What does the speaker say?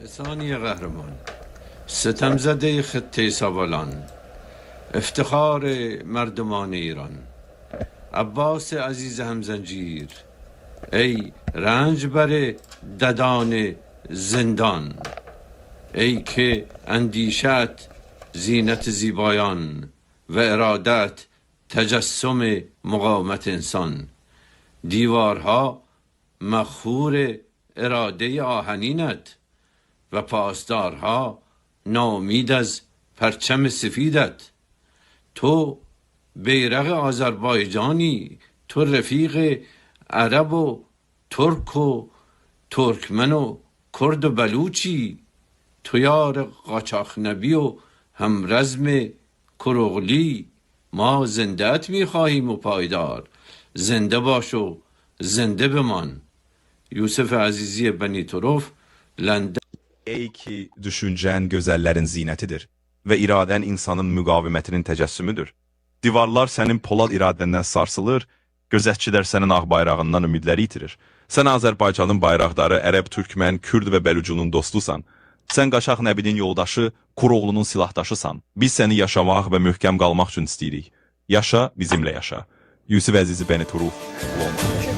لسانی قهرمان، ستمزده خطه سابلان، افتخار مردمان ایران، عباس عزیز همزنجیر، ای رنج بر ددان زندان، ای که اندیشت زینت زیبایان و ارادت تجسم مقاومت انسان، دیوارها مخور اراده آهنینت و پاسدارها ناامید از پرچم سفیدت. تو بیرق آذربایجانی، تو رفیق عرب و ترک و ترکمن و کرد و بلوچی، تو یار قاچاق نبی و همرزم کروغلی. ما زنده‌ات می‌خواهیم و پایدار، زنده باش و زنده بمان. Yusuf Azizi Beni Turuf, London. Ey ki düşüncen gözəllərin zinətidir və iradən insanın müqavimətinin təcəssümüdür. Divarlar sənin polad iradəndən sarsılır, gözətçilər sənin ağ bayrağından ümidləri itirir. Sən Azərbaycanın bayraqdarı, ərəb, türkmən, kürd və bəlucunun dostusan. Sən Qaçaq Nəbinin yoldaşı, Kuroğlunun silahdaşısan. Biz səni yaşamaq və möhkəm qalmaq üçün istəyirik. Yaşa, bizimlə yaşa. Yusuf Əzizi Beni Turuf, London.